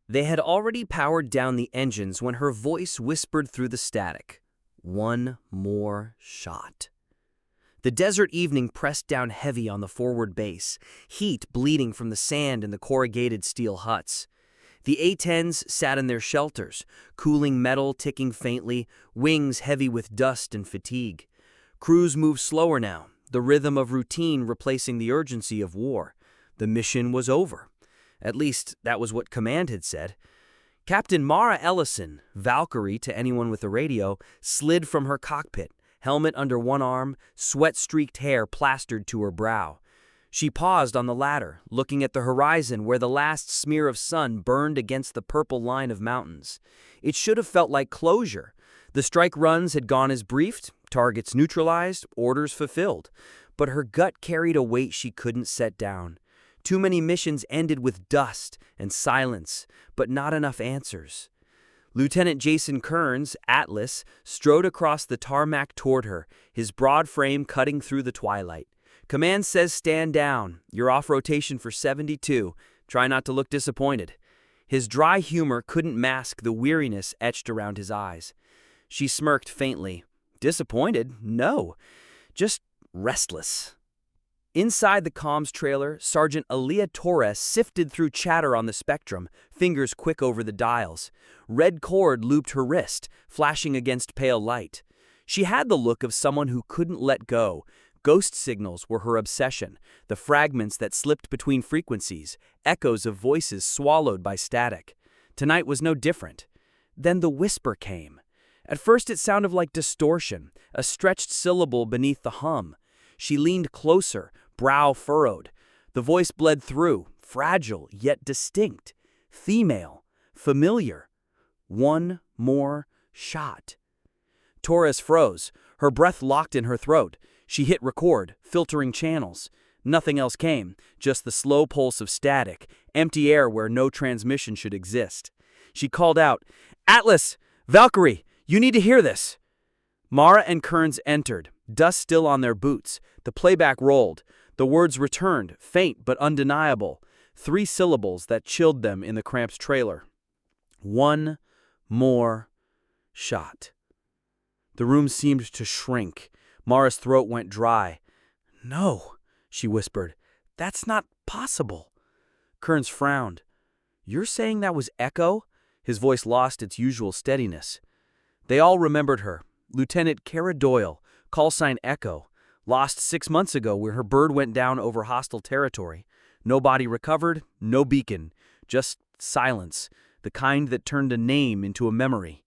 They had already powered down the engines when her voice whispered through the static. One more shot. The desert evening pressed down heavy on the forward base, heat bleeding from the sand in the corrugated steel huts. The A-10s sat in their shelters, cooling metal ticking faintly, wings heavy with dust and fatigue. Crews moved slower now, the rhythm of routine replacing the urgency of war. The mission was over. At least, that was what Command had said. Captain Mara Ellison, Valkyrie to anyone with a radio, slid from her cockpit, helmet under one arm, sweat-streaked hair plastered to her brow. She paused on the ladder, looking at the horizon where the last smear of sun burned against the purple line of mountains. It should have felt like closure. The strike runs had gone as briefed, targets neutralized, orders fulfilled. But her gut carried a weight she couldn't set down. Too many missions ended with dust and silence, but not enough answers. Lieutenant Jason Kearns, Atlas, strode across the tarmac toward her, his broad frame cutting through the twilight. Command says stand down. You're off rotation for 72. Try not to look disappointed. His dry humor couldn't mask the weariness etched around his eyes. She smirked faintly. Disappointed? No. Just restless. Inside the comms trailer, Sergeant Aaliyah Torres sifted through chatter on the spectrum, fingers quick over the dials. Red cord looped her wrist, flashing against pale light. She had the look of someone who couldn't let go. Ghost signals were her obsession, the fragments that slipped between frequencies, echoes of voices swallowed by static. Tonight was no different. Then the whisper came. At first it sounded like distortion, a stretched syllable beneath the hum. She leaned closer, brow furrowed. The voice bled through, fragile yet distinct. Female, familiar. One more shot. Torres froze, her breath locked in her throat. She hit record, filtering channels. Nothing else came, just the slow pulse of static, empty air where no transmission should exist. She called out, "Atlas! Valkyrie! You need to hear this!" Mara and Kearns entered, dust still on their boots. The playback rolled. The words returned, faint but undeniable. 3 syllables that chilled them in the cramped trailer. One more shot. The room seemed to shrink. Mara's throat went dry. "No," she whispered. "That's not possible." Kearns frowned. "You're saying that was echo?" His voice lost its usual steadiness. They all remembered her. Lieutenant Kara Doyle, callsign Echo, lost 6 months ago where her bird went down over hostile territory. No body recovered, no beacon, just silence, the kind that turned a name into a memory.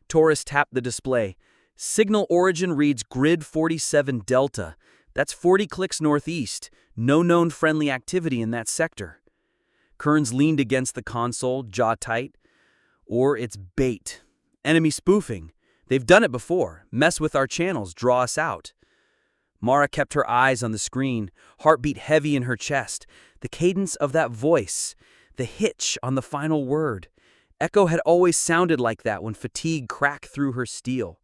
Torres tapped the display. Signal origin reads Grid 47 Delta. That's 40 clicks northeast. No known friendly activity in that sector. Kearns leaned against the console, jaw tight. Or it's bait. Enemy spoofing. They've done it before. Mess with our channels, draw us out. Mara kept her eyes on the screen, heartbeat heavy in her chest. The cadence of that voice, the hitch on the final word. Echo had always sounded like that when fatigue cracked through her steel.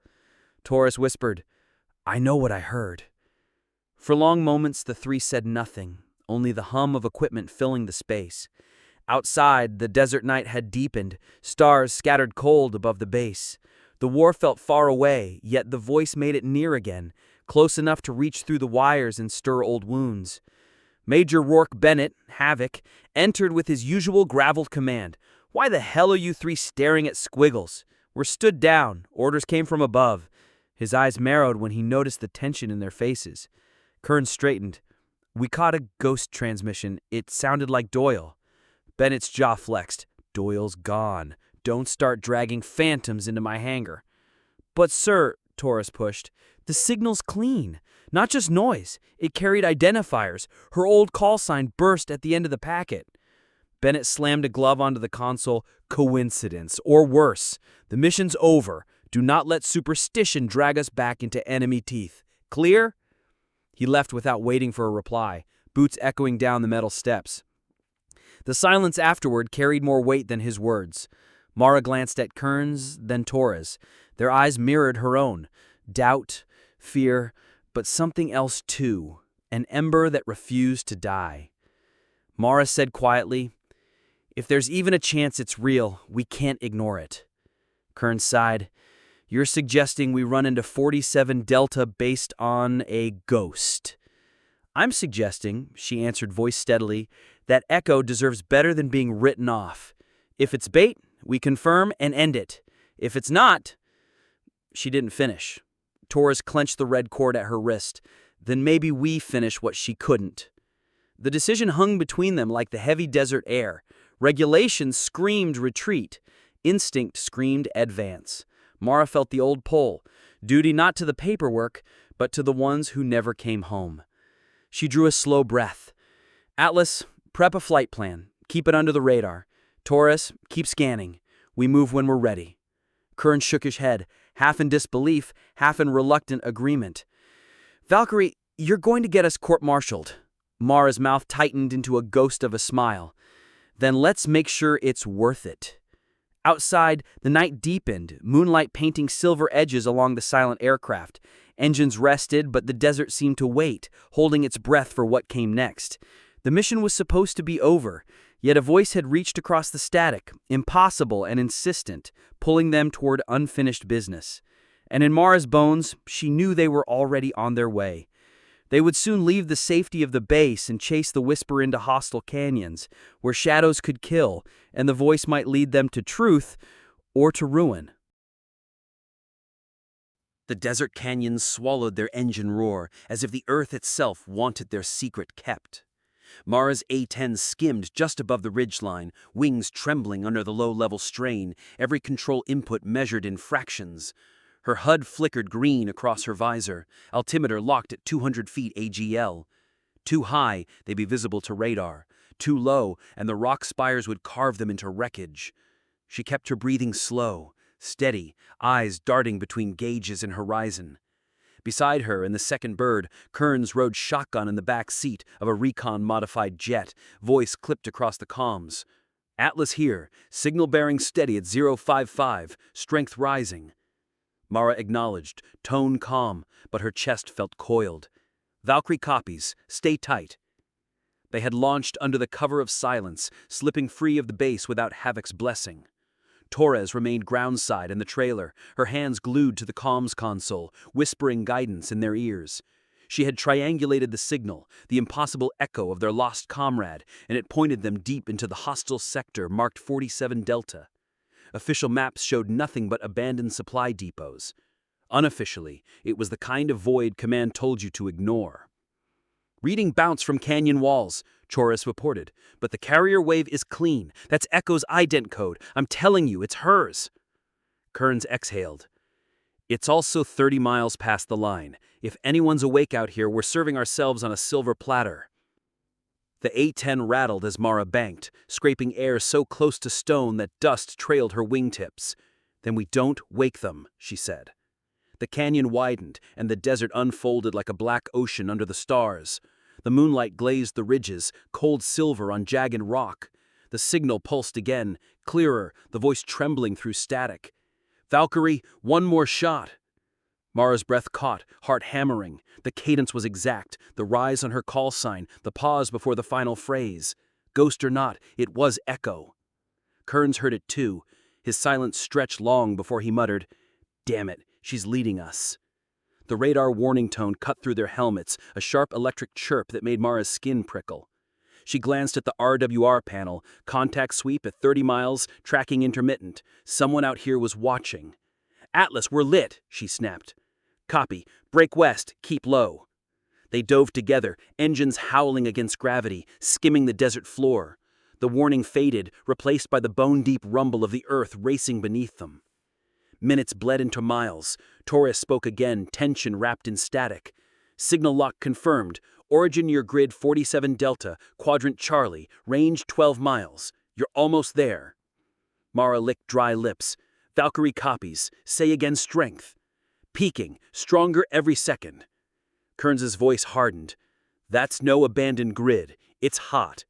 Torres whispered, "I know what I heard." For long moments, the 3 said nothing, only the hum of equipment filling the space. Outside, the desert night had deepened, stars scattered cold above the base. The war felt far away, yet the voice made it near again, close enough to reach through the wires and stir old wounds. Major Rourke Bennett, Havoc, entered with his usual graveled command. "Why the hell are you 3 staring at squiggles? We're stood down. Orders came from above." His eyes narrowed when he noticed the tension in their faces. Kearns straightened. "We caught a ghost transmission. It sounded like Doyle." Bennett's jaw flexed. "Doyle's gone. Don't start dragging phantoms into my hangar." "But sir," Torres pushed, "the signal's clean. Not just noise. It carried identifiers. Her old call sign burst at the end of the packet." Bennett slammed a glove onto the console. "Coincidence, or worse. The mission's over. Do not let superstition drag us back into enemy teeth. Clear?" He left without waiting for a reply, boots echoing down the metal steps. The silence afterward carried more weight than his words. Mara glanced at Kearns, then Torres. Their eyes mirrored her own. Doubt, fear, but something else too, an ember that refused to die. Mara said quietly, If there's even a chance it's real, we can't ignore it. Kern sighed. You're suggesting we run into 47 Delta based on a ghost. I'm suggesting, she answered, voice steadily, that Echo deserves better than being written off. If it's bait, we confirm and end it. If it's not... She didn't finish. Torres clenched the red cord at her wrist. Then maybe we finish what she couldn't. The decision hung between them like the heavy desert air. Regulation screamed retreat. Instinct screamed advance. Mara felt the old pull. Duty not to the paperwork, but to the ones who never came home. She drew a slow breath. Atlas, prep a flight plan. Keep it under the radar. Torres, keep scanning. We move when we're ready. Kern shook his head, half in disbelief, half in reluctant agreement. Valkyrie, you're going to get us court-martialed. Mara's mouth tightened into a ghost of a smile. Then let's make sure it's worth it. Outside, the night deepened, moonlight painting silver edges along the silent aircraft. Engines rested, but the desert seemed to wait, holding its breath for what came next. The mission was supposed to be over, yet a voice had reached across the static, impossible and insistent, pulling them toward unfinished business. And in Mara's bones, she knew they were already on their way. They would soon leave the safety of the base and chase the whisper into hostile canyons, where shadows could kill, and the voice might lead them to truth or to ruin. The desert canyons swallowed their engine roar, as if the earth itself wanted their secret kept. Mara's A-10 skimmed just above the ridgeline, wings trembling under the low-level strain, every control input measured in fractions. Her HUD flickered green across her visor, altimeter locked at 200 feet AGL. Too high, they'd be visible to radar. Too low, and the rock spires would carve them into wreckage. She kept her breathing slow, steady, eyes darting between gauges and horizon. Beside her, in the second bird, Kearns rode shotgun in the back seat of a recon-modified jet, voice clipped across the comms. Atlas here, signal bearing steady at 055, strength rising. Mara acknowledged, tone calm, but her chest felt coiled. Valkyrie copies, stay tight. They had launched under the cover of silence, slipping free of the base without Havoc's blessing. Torres remained groundside in the trailer, her hands glued to the comms console, whispering guidance in their ears. She had triangulated the signal, the impossible echo of their lost comrade, and it pointed them deep into the hostile sector marked 47 Delta. Official maps showed nothing but abandoned supply depots. Unofficially, it was the kind of void command told you to ignore. Reading bounce from canyon walls, Choris reported, but the carrier wave is clean. That's Echo's ident code. I'm telling you, it's hers. Kearns exhaled. It's also 30 miles past the line. If anyone's awake out here, we're serving ourselves on a silver platter. The A-10 rattled as Mara banked, scraping air so close to stone that dust trailed her wingtips. Then we don't wake them, she said. The canyon widened, and the desert unfolded like a black ocean under the stars. The moonlight glazed the ridges, cold silver on jagged rock. The signal pulsed again, clearer, the voice trembling through static. Valkyrie, one more shot. Mara's breath caught, heart hammering. The cadence was exact, the rise on her call sign, the pause before the final phrase. Ghost or not, it was Echo. Kearns heard it too. His silence stretched long before he muttered, "Damn it, she's leading us." The radar warning tone cut through their helmets, a sharp electric chirp that made Mara's skin prickle. She glanced at the RWR panel, contact sweep at 30 miles, tracking intermittent. Someone out here was watching. "Atlas, we're lit," she snapped. "Copy. Break west. Keep low." They dove together, engines howling against gravity, skimming the desert floor. The warning faded, replaced by the bone-deep rumble of the earth racing beneath them. Minutes bled into miles. Torres spoke again, tension wrapped in static. Signal lock confirmed. Origin your grid 47 Delta, Quadrant Charlie, range 12 miles. You're almost there. Mara licked dry lips. Valkyrie copies. Say again strength. Peaking, stronger every second. Kearns's voice hardened. That's no abandoned grid. It's hot.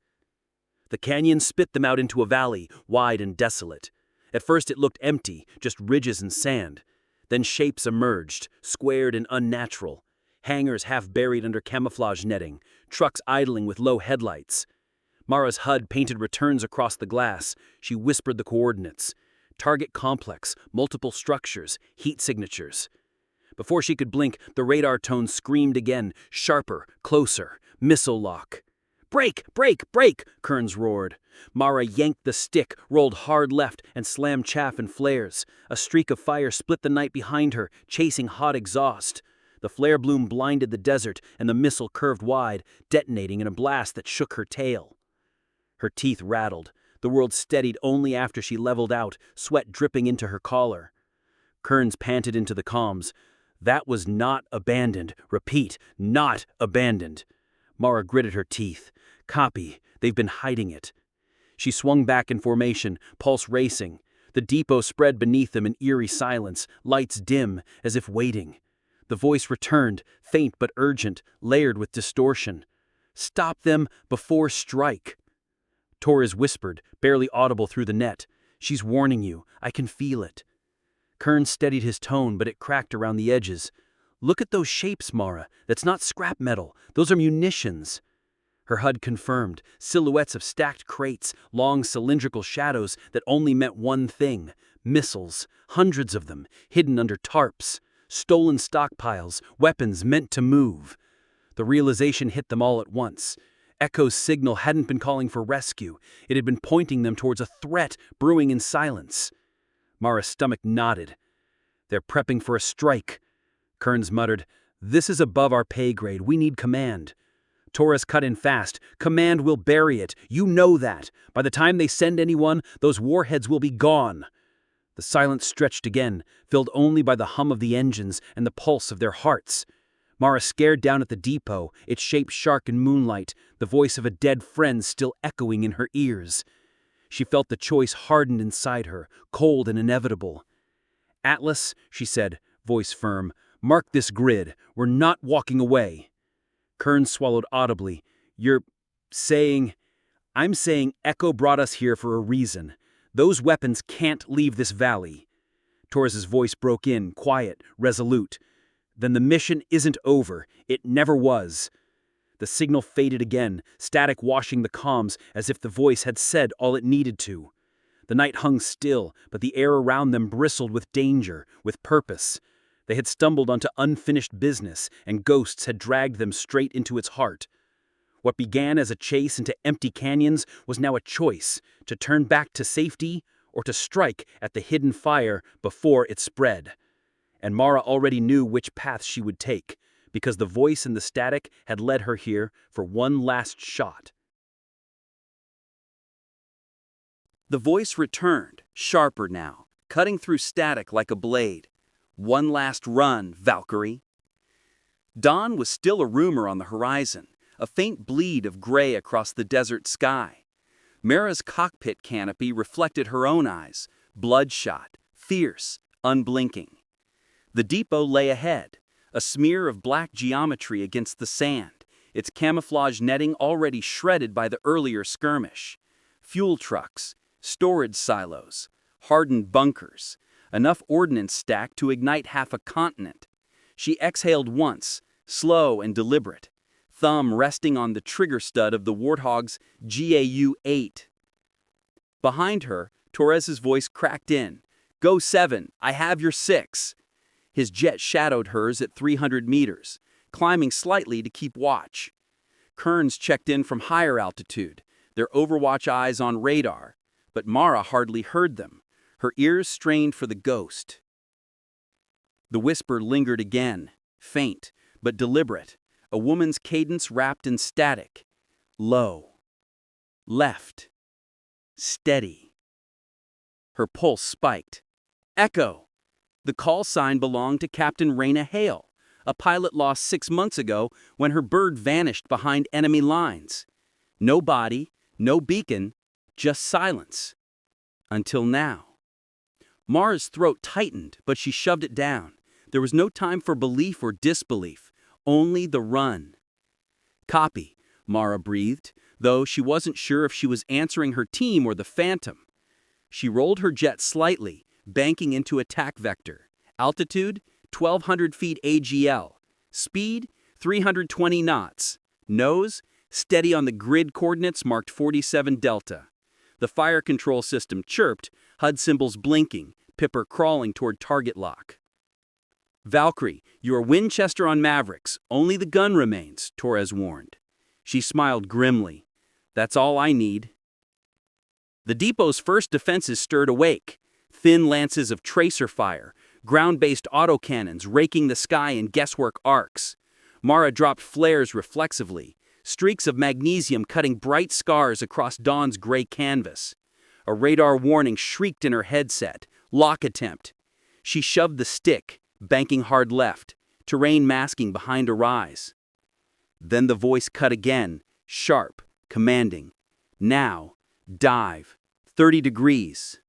The canyon spit them out into a valley, wide and desolate. At first it looked empty, just ridges and sand. Then shapes emerged, squared and unnatural. Hangars half buried under camouflage netting, trucks idling with low headlights. Mara's HUD painted returns across the glass. She whispered the coordinates. Target complex, multiple structures, heat signatures. Before she could blink, the radar tone screamed again, sharper, closer, missile lock. "Break! Break! Break!" Kearns roared. Mara yanked the stick, rolled hard left, and slammed chaff and flares. A streak of fire split the night behind her, chasing hot exhaust. The flare bloom blinded the desert, and the missile curved wide, detonating in a blast that shook her tail. Her teeth rattled. The world steadied only after she leveled out, sweat dripping into her collar. Kearns panted into the comms. That was not abandoned. Repeat, not abandoned. Mara gritted her teeth. Copy. They've been hiding it. She swung back in formation, pulse racing. The depot spread beneath them in eerie silence, lights dim, as if waiting. The voice returned, faint but urgent, layered with distortion. "Stop them before strike." Torres whispered, barely audible through the net. "She's warning you. I can feel it." Kearns steadied his tone, but it cracked around the edges. "Look at those shapes, Mara. That's not scrap metal. Those are munitions." Her HUD confirmed, silhouettes of stacked crates, long cylindrical shadows that only meant one thing: missiles, hundreds of them, hidden under tarps, stolen stockpiles, weapons meant to move. The realization hit them all at once. Echo's signal hadn't been calling for rescue. It had been pointing them towards a threat brewing in silence. Mara's stomach knotted. "They're prepping for a strike." Kearns muttered, "This is above our pay grade. We need command." Torres cut in fast. "Command will bury it. You know that. By the time they send anyone, those warheads will be gone." The silence stretched again, filled only by the hum of the engines and the pulse of their hearts. Mara stared down at the depot, its shape sharp in moonlight, the voice of a dead friend still echoing in her ears. She felt the choice hardened inside her, cold and inevitable. "Atlas," she said, voice firm, "mark this grid. We're not walking away." Kearns swallowed audibly. "You're saying—" "I'm saying Echo brought us here for a reason. Those weapons can't leave this valley." Torres's voice broke in, quiet, resolute. "Then the mission isn't over. It never was." The signal faded again, static washing the comms as if the voice had said all it needed to. The night hung still, but the air around them bristled with danger, with purpose. They had stumbled onto unfinished business, and ghosts had dragged them straight into its heart. What began as a chase into empty canyons was now a choice, to turn back to safety or to strike at the hidden fire before it spread. And Mara already knew which path she would take, because the voice in the static had led her here for one last shot. The voice returned, sharper now, cutting through static like a blade. "One last run, Valkyrie." Dawn was still a rumor on the horizon, a faint bleed of gray across the desert sky. Mara's cockpit canopy reflected her own eyes, bloodshot, fierce, unblinking. The depot lay ahead, a smear of black geometry against the sand, its camouflage netting already shredded by the earlier skirmish. Fuel trucks, storage silos, hardened bunkers, enough ordnance stacked to ignite half a continent. She exhaled once, slow and deliberate, thumb resting on the trigger stud of the Warthog's GAU-8. Behind her, Torres's voice cracked in. "Go 7, I have your 6. His jet shadowed hers at 300 meters, climbing slightly to keep watch. Kearns checked in from higher altitude, their overwatch eyes on radar, but Mara hardly heard them, her ears strained for the ghost. The whisper lingered again, faint but deliberate, a woman's cadence wrapped in static. Low. Left. Steady. Her pulse spiked. Echo! The call sign belonged to Captain Raina Hale, a pilot lost 6 months ago when her bird vanished behind enemy lines. No body, no beacon, just silence. Until now. Mara's throat tightened, but she shoved it down. There was no time for belief or disbelief, only the run. "Copy," Mara breathed, though she wasn't sure if she was answering her team or the Phantom. She rolled her jet slightly, banking into attack vector. Altitude, 1,200 feet AGL. Speed, 320 knots. Nose, steady on the grid coordinates marked 47 Delta. The fire control system chirped, HUD symbols blinking, Pipper crawling toward target lock. Valkyrie, you are Winchester on Mavericks. Only the gun remains, Torres warned. She smiled grimly. That's all I need. The depot's first defenses stirred awake. Thin lances of tracer fire, ground-based autocannons raking the sky in guesswork arcs. Mara dropped flares reflexively, streaks of magnesium cutting bright scars across Dawn's gray canvas. A radar warning shrieked in her headset. Lock attempt. She shoved the stick, banking hard left, terrain masking behind a rise. Then the voice cut again, sharp, commanding. Now, dive. 30 degrees.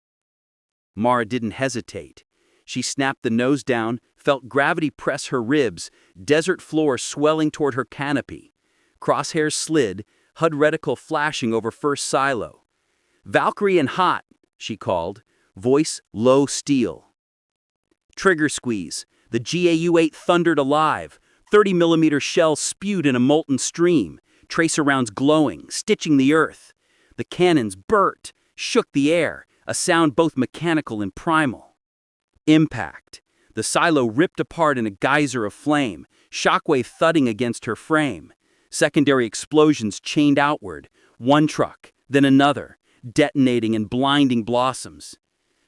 Mara didn't hesitate. She snapped the nose down, felt gravity press her ribs, desert floor swelling toward her canopy. Crosshairs slid, HUD reticle flashing over first silo. Valkyrie and hot, she called, voice low steel. Trigger squeeze. The GAU-8 thundered alive. 30mm shells spewed in a molten stream, tracer rounds glowing, stitching the earth. The cannons burst, shook the air, a sound both mechanical and primal. Impact. The silo ripped apart in a geyser of flame, shockwave thudding against her frame. Secondary explosions chained outward, one truck, then another, detonating in blinding blossoms.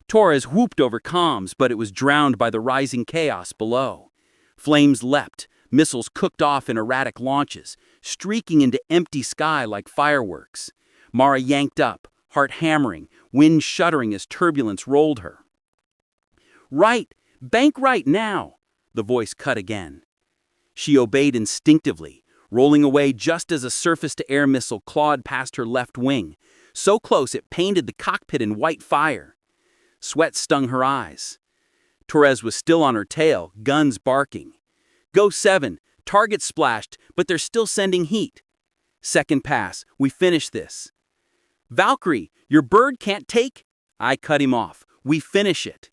Torres whooped over comms, but it was drowned by the rising chaos below. Flames leapt, missiles cooked off in erratic launches, streaking into empty sky like fireworks. Mara yanked up, heart hammering, wind shuddering as turbulence rolled her. Right, bank right now, the voice cut again. She obeyed instinctively, rolling away just as a surface-to-air missile clawed past her left wing, so close it painted the cockpit in white fire. Sweat stung her eyes. Torres was still on her tail, guns barking. Go 7, target splashed, but they're still sending heat. Second pass, we finish this. Valkyrie, your bird can't take? I cut him off. We finish it.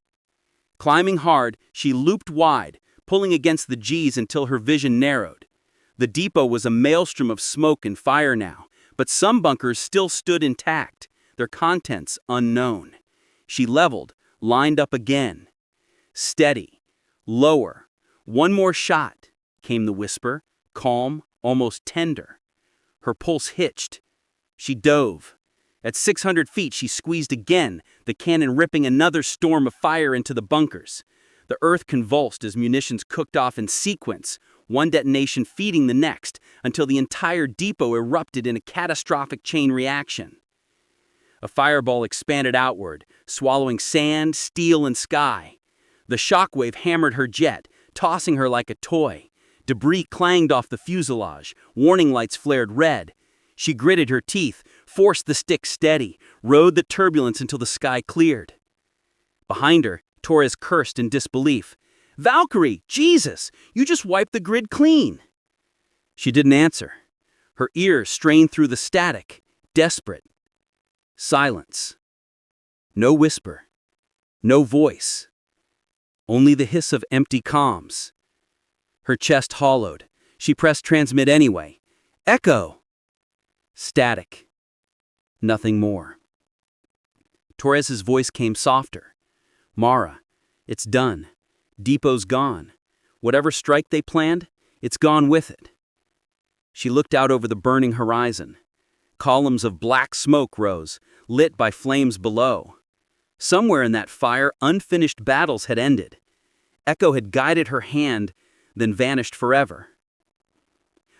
Climbing hard, she looped wide, pulling against the G's until her vision narrowed. The depot was a maelstrom of smoke and fire now, but some bunkers still stood intact, their contents unknown. She leveled, lined up again. Steady. Lower. One more shot, came the whisper, calm, almost tender. Her pulse hitched. She dove. At 600 feet, she squeezed again, the cannon ripping another storm of fire into the bunkers. The earth convulsed as munitions cooked off in sequence, one detonation feeding the next, until the entire depot erupted in a catastrophic chain reaction. A fireball expanded outward, swallowing sand, steel, and sky. The shockwave hammered her jet, tossing her like a toy. Debris clanged off the fuselage, warning lights flared red. She gritted her teeth, forced the stick steady, rode the turbulence until the sky cleared. Behind her, Torres cursed in disbelief. Valkyrie, Jesus, you just wiped the grid clean. She didn't answer. Her ears strained through the static, desperate. Silence. No whisper. No voice. Only the hiss of empty comms. Her chest hollowed. She pressed transmit anyway. Echo. Static. Nothing more. Torres's voice came softer. Mara, it's done. Depot's gone. Whatever strike they planned, it's gone with it. She looked out over the burning horizon. Columns of black smoke rose, lit by flames below. Somewhere in that fire, unfinished battles had ended. Echo had guided her hand, then vanished forever.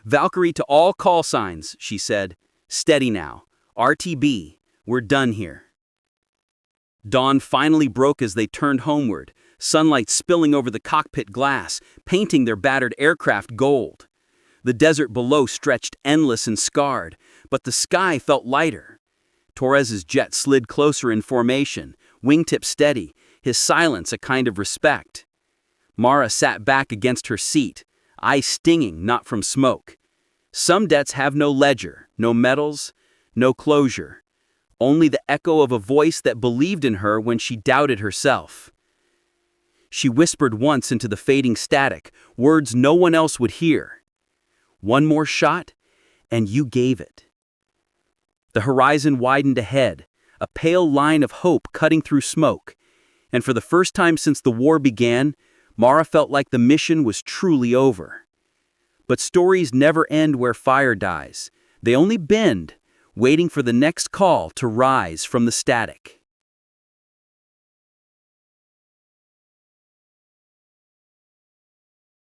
Valkyrie to all call signs, she said. Steady now. RTB, we're done here. Dawn finally broke as they turned homeward, sunlight spilling over the cockpit glass, painting their battered aircraft gold. The desert below stretched endless and scarred, but the sky felt lighter. Torres's jet slid closer in formation, wingtip steady, his silence a kind of respect. Mara sat back against her seat, eyes stinging not from smoke. Some debts have no ledger, no medals, no closure. Only the echo of a voice that believed in her when she doubted herself. She whispered once into the fading static, words no one else would hear. One more shot, and you gave it. The horizon widened ahead, a pale line of hope cutting through smoke, and for the first time since the war began, Mara felt like the mission was truly over. But stories never end where fire dies. They only bend, waiting for the next call to rise from the static.